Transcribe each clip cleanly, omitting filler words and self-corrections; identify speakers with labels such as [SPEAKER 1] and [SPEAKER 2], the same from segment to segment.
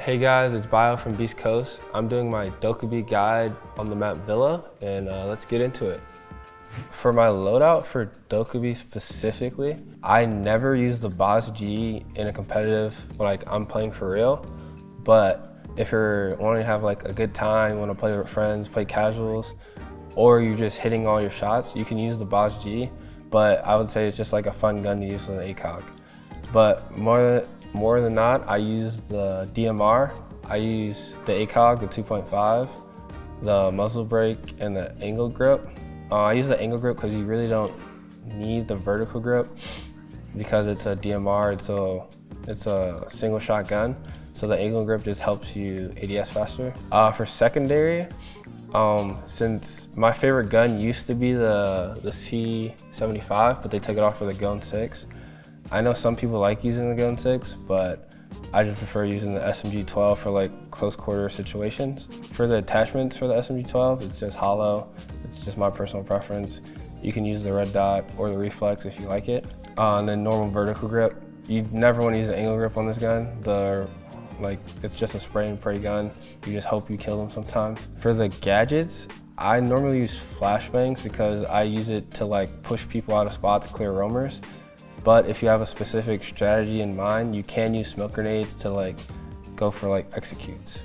[SPEAKER 1] Hey guys, it's Bio from Beastcoast. I'm doing my Dokkaebi guide on the map Villa, and let's get into it. For my loadout for Dokkaebi specifically, I never use the boss G in a competitive, like I'm playing for real. But if you're wanting to have like a good time, want to play with friends, play casuals, or you're just hitting all your shots, you can use the boss G. But I would say it's just like a fun gun to use with an ACOG. But more than not, I use the DMR. I use the ACOG, the 2.5, the muzzle brake, and the angle grip. I use the angle grip because you really don't need the vertical grip because it's a DMR, it's a single shot gun. So the angle grip just helps you ADS faster. For secondary, since my favorite gun used to be the C75, but they took it off for the Gun 6. I know some people like using the Gun 6, but I just prefer using the SMG-12 for like close quarter situations. For the attachments for the SMG-12, it's just hollow. It's just my personal preference. You can use the red dot or the reflex if you like it. And then normal vertical grip. You never want to use an angle grip on this gun. It's just a spray and pray gun. You just hope you kill them sometimes. For the gadgets, I normally use flashbangs because I use it to like push people out of spots, clear roamers. But if you have a specific strategy in mind, you can use smoke grenades to like go for like executes.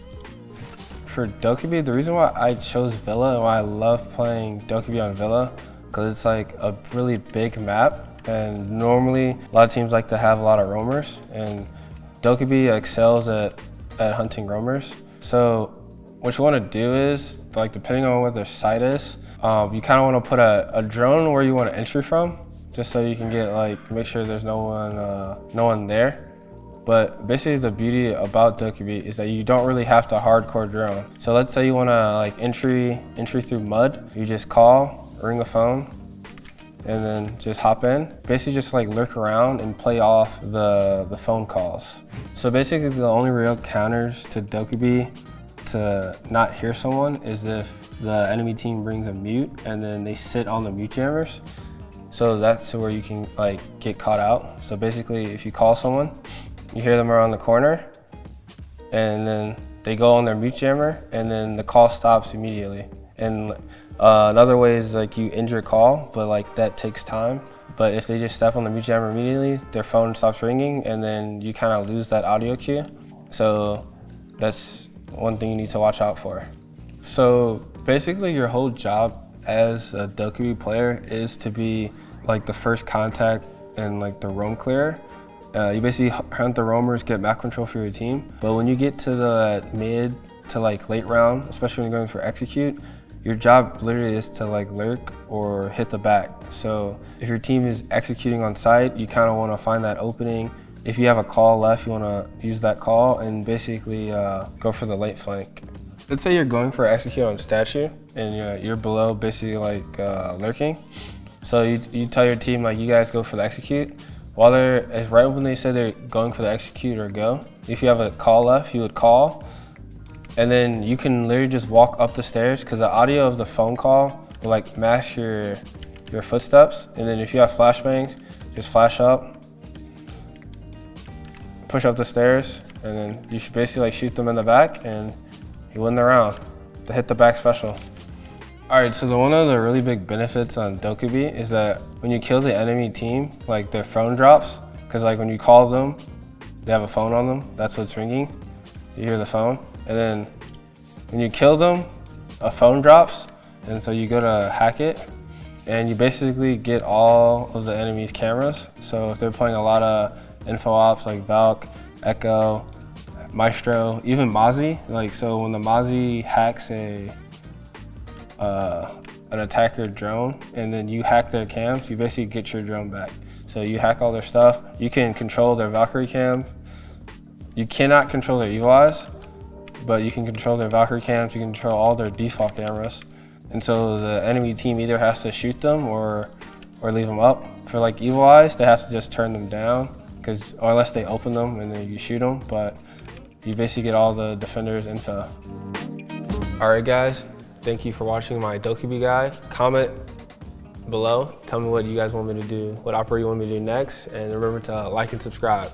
[SPEAKER 1] For Dokkaebi, the reason why I chose Villa and why I love playing Dokkaebi on Villa, because it's like a really big map, and normally a lot of teams like to have a lot of roamers, and Dokkaebi excels at hunting roamers. So what you want to do is, like depending on what their site is, you kind of want to put a drone where you want to entry from, just so you can get make sure there's no one there. But basically the beauty about Dokkaebi is that you don't really have to hardcore drone. So let's say you want to entry through mud, you just call, ring a phone, and then just hop in. Basically just lurk around and play off the phone calls. So basically the only real counters to Dokkaebi to not hear someone is if the enemy team brings a mute and then they sit on the mute jammers. So that's where you can get caught out. So basically if you call someone, you hear them around the corner and then they go on their mute jammer and then the call stops immediately. And another way is you end your call, but that takes time. But if they just step on the mute jammer immediately, their phone stops ringing and then you kind of lose that audio cue. So that's one thing you need to watch out for. So basically your whole job as a Dokkaebi player is to be the first contact and the roam clearer. You basically hunt the roamers, get map control for your team. But when you get to the mid to late round, especially when you're going for execute, your job literally is to lurk or hit the back. So if your team is executing on site, you kind of want to find that opening. If you have a call left, you want to use that call and basically go for the late flank. Let's say you're going for execute on statue and you're below basically lurking. So you tell your team you guys go for the execute. While right when they say they're going for the execute or go, if you have a call left, you would call. And then you can literally just walk up the stairs because the audio of the phone call will mask your footsteps. And then if you have flashbangs, just flash up, push up the stairs, and then you should basically shoot them in the back and you win the round. The hit the back special. All right, so one of the really big benefits on Dokkaebi is that when you kill the enemy team, their phone drops, because when you call them, they have a phone on them, that's what's ringing. You hear the phone, and then when you kill them, a phone drops, and so you go to hack it, and you basically get all of the enemy's cameras. So if they're playing a lot of info ops like Valk, Echo, Maestro, even Mozzie, so when the Mozzie hacks an attacker drone and then you hack their cams, you basically get your drone back. So you hack all their stuff. You can control their Valkyrie cam. You cannot control their Evil Eyes, but you can control their Valkyrie cams. You can control all their default cameras. And so the enemy team either has to shoot them or leave them up. For Evil Eyes, they have to just turn them down or unless they open them and then you shoot them, but you basically get all the defenders' info. All right, guys. Thank you for watching my Dokkaebi guide. Comment below, tell me what you guys want me to do, what opera you want me to do next, and remember to like and subscribe.